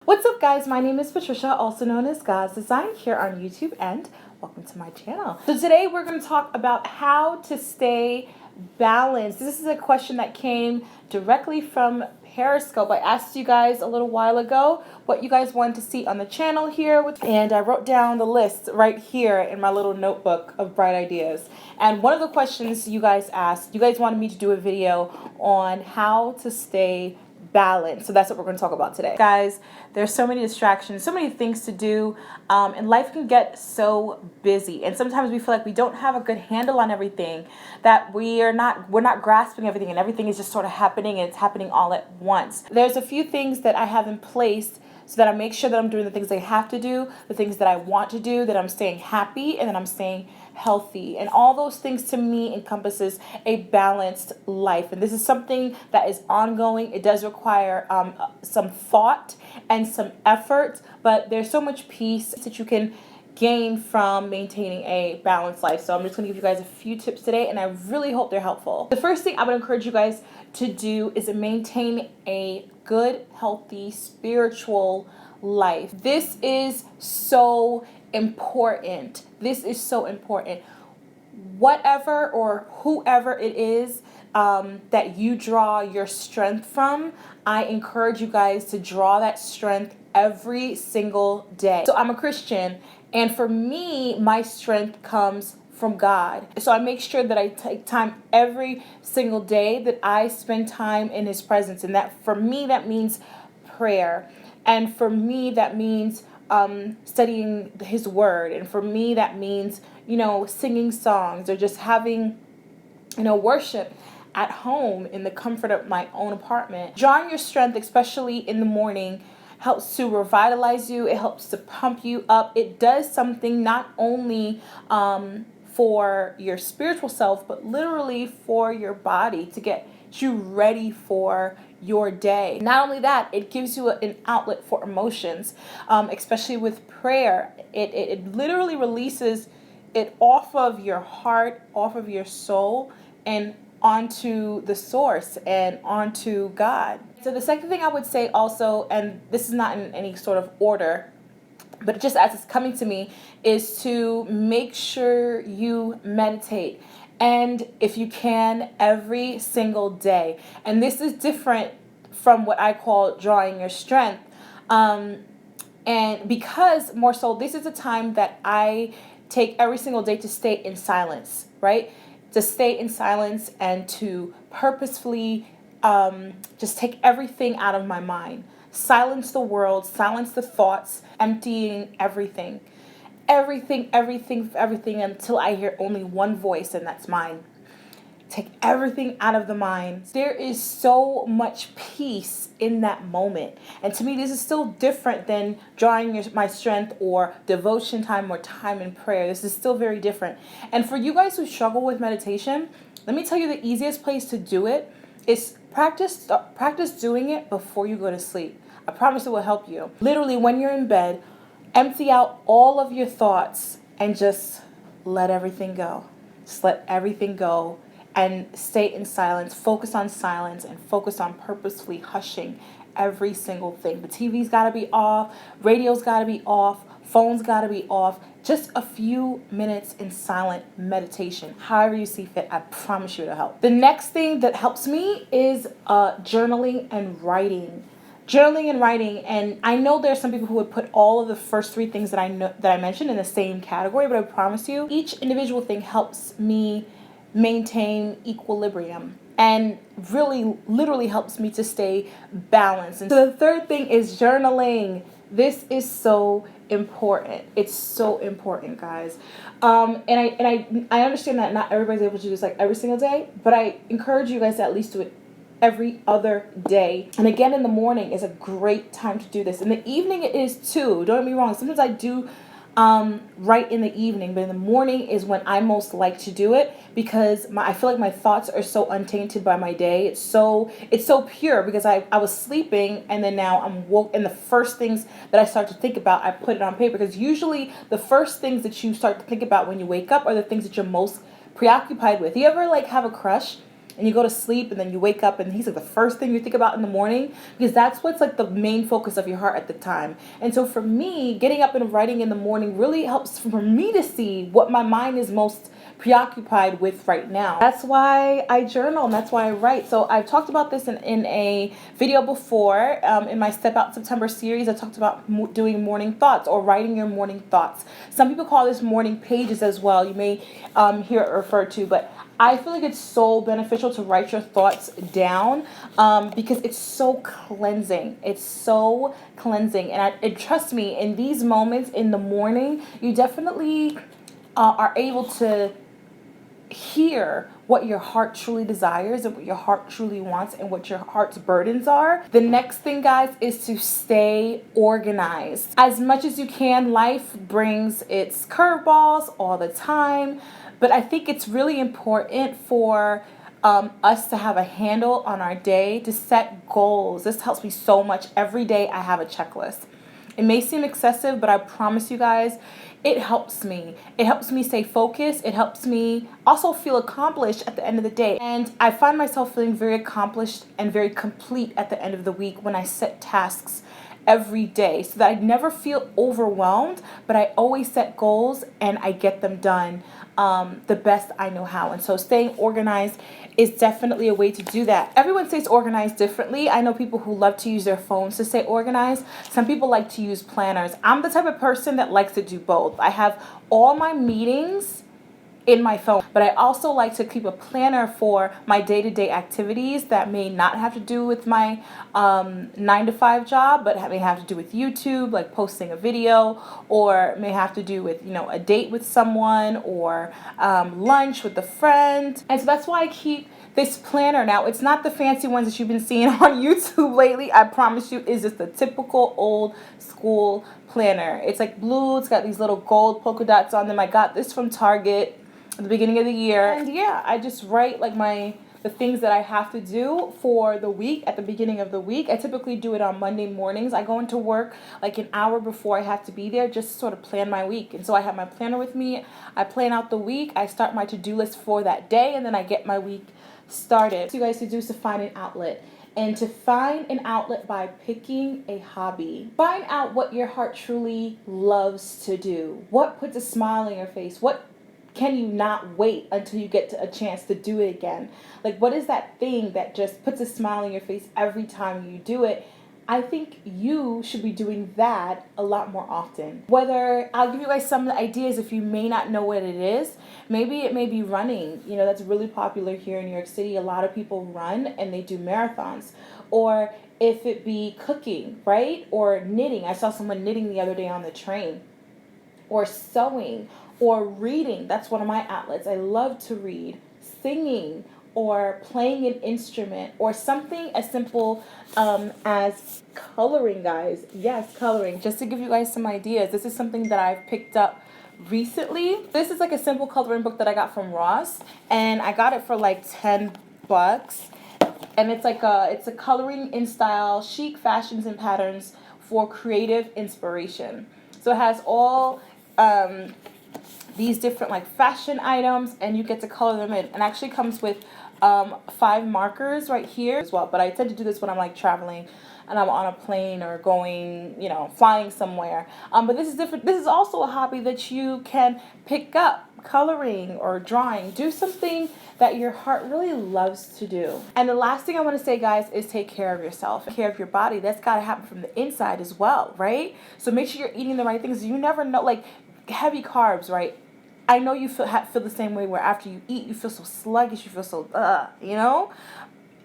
What's up, guys? My name is Patricia, also known as God's Design, here on YouTube, and welcome to my channel. So today we're going to talk about how to stay balanced. This is a question that came directly from Periscope. I asked you guys a little while ago what you guys wanted to see on the channel here, and I wrote down the list right here in my little notebook of bright ideas. And one of the questions you guys asked, you guys wanted me to do a video on how to stay balance. So that's what we're going to talk about today. Guys, there's so many distractions, so many things to do, and life can get so busy. And sometimes we feel like we don't have a good handle on everything, that we're not grasping everything, and everything is just sort of happening, and it's happening all at once. There's a few things that I have in place so that I make sure that I'm doing the things I have to do, the things that I want to do, that I'm staying happy, and that I'm staying healthy. And all those things to me encompasses a balanced life. And this is something that is ongoing. It does require some thought and some effort, but there's so much peace that you can gain from maintaining a balanced life. So I'm just going to give you guys a few tips today, and I really hope they're helpful. The first thing I would encourage you guys to do is to maintain a good, healthy, spiritual life. This is so important. This is so important. Whatever or whoever it is that you draw your strength from, I encourage you guys to draw that strength every single day. So I'm a Christian, and for me, my strength comes from God. So I make sure that I take time every single day, that I spend time in His presence. And that for me, that means prayer. And for me, that means studying His Word. And for me, that means, singing songs or just having, worship at home in the comfort of my own apartment. Drawing your strength, especially in the morning, helps to revitalize you. It helps to pump you up. It does something not only for your spiritual self, but literally for your body, to get you ready for your day. Not only that, it gives you an outlet for emotions, especially with prayer. It literally releases it off of your heart, off of your soul, and onto the source and onto God. So the second thing I would say also, and this is not in any sort of order, but just as it's coming to me, is to make sure you meditate. And if you can, every single day. And this is different from what I call drawing your strength. And because more so, this is a time that I take every single day to stay in silence, right? To stay in silence and to purposefully just take everything out of my mind. Silence the world, silence the thoughts, emptying everything. Everything until I hear only one voice, and that's mine. Take everything out of the mind. There is so much peace in that moment. And to me, this is still different than drawing my strength or devotion time or time in prayer. This is still very different. And for you guys who struggle with meditation, let me tell you the easiest place to do it is practice doing it before you go to sleep. I promise it will help you. Literally, when you're in bed, empty out all of your thoughts and just let everything go. Just let everything go and stay in silence. Focus on silence and focus on purposefully hushing every single thing. The TV's got to be off. Radio's got to be off. Phone's got to be off. Just a few minutes in silent meditation. However you see fit, I promise you it'll help. The next thing that helps me is journaling and writing. And I know there's some people who would put all of the first three things that I mentioned in the same category, but I promise you, each individual thing helps me maintain equilibrium and really literally helps me to stay balanced. And so the third thing is journaling. This is so important. It's so important, guys. And I understand that not everybody's able to do this like every single day, but I encourage you guys to at least do it every other day. And again, in the morning is a great time to do this. In the evening it is too. Don't get me wrong. Sometimes I do right in the evening, but in the morning is when I most like to do it, because I feel like my thoughts are so untainted by my day. It's so pure, because I was sleeping and then now I'm woke, and the first things that I start to think about, I put it on paper, because usually the first things that you start to think about when you wake up are the things that you're most preoccupied with. You ever have a crush and you go to sleep and then you wake up and he's like the first thing you think about in the morning, because that's what's like the main focus of your heart at the time. And so for me, getting up and writing in the morning really helps for me to see what my mind is most preoccupied with right now. That's why I journal and that's why I write. So I've talked about this in a video before. In my Step Out September series, I talked about doing morning thoughts or writing your morning thoughts. Some people call this morning pages as well. You may hear it referred to, but I feel like it's so beneficial to write your thoughts down because it's so cleansing. It's so cleansing. And trust me, in these moments in the morning, you definitely are able to hear what your heart truly desires and what your heart truly wants and what your heart's burdens are. The next thing, guys, is to stay organized. As much as you can, life brings its curveballs all the time, but I think it's really important for us to have a handle on our day, to set goals. This helps me so much. Every day I have a checklist. It may seem excessive, but I promise you guys, it helps me. It helps me stay focused. It helps me also feel accomplished at the end of the day. And I find myself feeling very accomplished and very complete at the end of the week when I set tasks every day, so that I never feel overwhelmed, but I always set goals and I get them done the best I know how. And so staying organized is definitely a way to do that. Everyone stays organized differently. I know people who love to use their phones to stay organized. Some people like to use planners. I'm the type of person that likes to do both. I have all my meetings in my phone, but I also like to keep a planner for my day-to-day activities that may not have to do with my 9 to 5 job, but may have to do with YouTube, like posting a video, or may have to do with, a date with someone, or lunch with a friend. And so that's why I keep this planner. Now, it's not the fancy ones that you've been seeing on YouTube lately. I promise you, it's just the typical old school planner. It's like blue. It's got these little gold polka dots on them. I got this from Target at the beginning of the year. And yeah, I just write like the things that I have to do for the week at the beginning of the week. I typically do it on Monday mornings. I go into work like an hour before I have to be there just to sort of plan my week. And so I have my planner with me. I plan out the week. I start my to-do list for that day, and then I get my week started. So you guys to do is to find an outlet. And to find an outlet by picking a hobby. Find out what your heart truly loves to do. What puts a smile on your face? What can you not wait until you get to a chance to do it again? Like, what is that thing that just puts a smile on your face every time you do it? I think you should be doing that a lot more often. Whether, I'll give you guys some ideas if you may not know what it is. Maybe it may be running. That's really popular here in New York City. A lot of people run and they do marathons. Or if it be cooking, right? Or knitting. I saw someone knitting the other day on the train. Or sewing. Or reading. That's one of my outlets. I love to read. Singing. Or playing an instrument, or something as simple as coloring, guys. Yes, coloring. Just to give you guys some ideas, this is something that I've picked up recently. This is like a simple coloring book that I got from Ross, and I got it for like $10. And it's a coloring in style, chic fashions and patterns for creative inspiration. So it has all these different like fashion items, and you get to color them in. And actually comes with 5 markers right here as well. But I tend to do this when I'm like traveling and I'm on a plane or going, flying somewhere. But this is different. This is also a hobby that you can pick up, coloring or drawing. Do something that your heart really loves to do. And the last thing I want to say, guys, is take care of yourself. Take care of your body. That's got to happen from the inside as well, right? So make sure you're eating the right things. You never know, like heavy carbs, right? I know you feel the same way, where after you eat, you feel so sluggish, you feel so,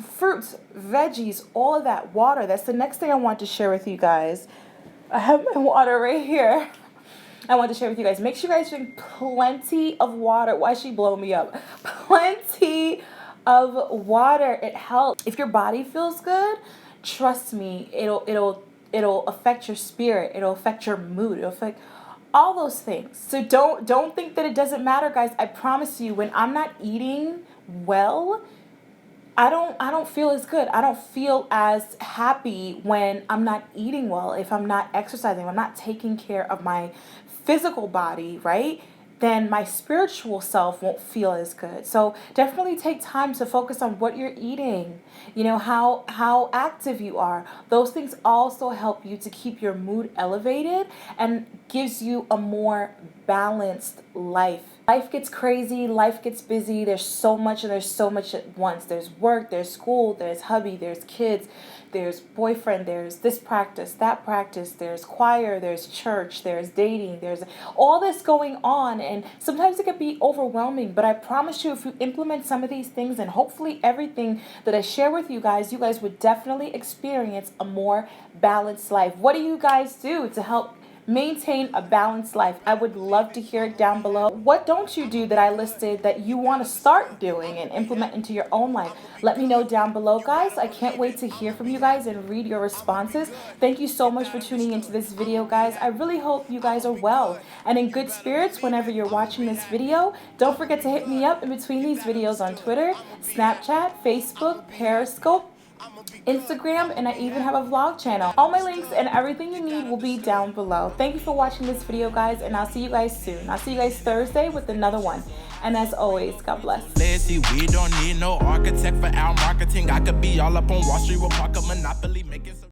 Fruits, veggies, all of that, water. That's the next thing I want to share with you guys. I have my water right here. I want to share with you guys. Make sure you guys drink plenty of water. Why is she blowing me up? Plenty of water. It helps. If your body feels good, trust me, it'll affect your spirit. It'll affect your mood. It'll affect all those things. So don't think that it doesn't matter, guys. I promise you, when I'm not eating well, I don't feel as good. I don't feel as happy when I'm not eating well, if I'm not exercising, if I'm not taking care of my physical body, right? then my spiritual self won't feel as good. So definitely take time to focus on what you're eating, how active you are. Those things also help you to keep your mood elevated and gives you a more balanced life. Life gets crazy, life gets busy. There's so much and there's so much at once. There's work, there's school, there's hubby, there's kids, there's boyfriend, there's this practice, that practice, there's choir, there's church, there's dating, there's all this going on. And sometimes it can be overwhelming, but I promise you, if you implement some of these things and hopefully everything that I share with you guys would definitely experience a more balanced life. What do you guys do to help maintain a balanced life? I would love to hear it down below. What don't you do that I listed that you want to start doing and implement into your own life? Let me know down below, guys. I can't wait to hear from you guys and read your responses. Thank you so much for tuning into this video, guys. I really hope you guys are well and in good spirits whenever you're watching this video. Don't forget to hit me up in between these videos on Twitter, Snapchat, Facebook, Periscope, Instagram, and I even have a vlog channel. All my links and everything you need will be down below. Thank you for watching this video, guys, and I'll see you guys soon. I'll see you guys Thursday with another one. And as always, God bless. See, we don't need no architect for our marketing. I could be all up on Wall Street with Parker Monopoly making some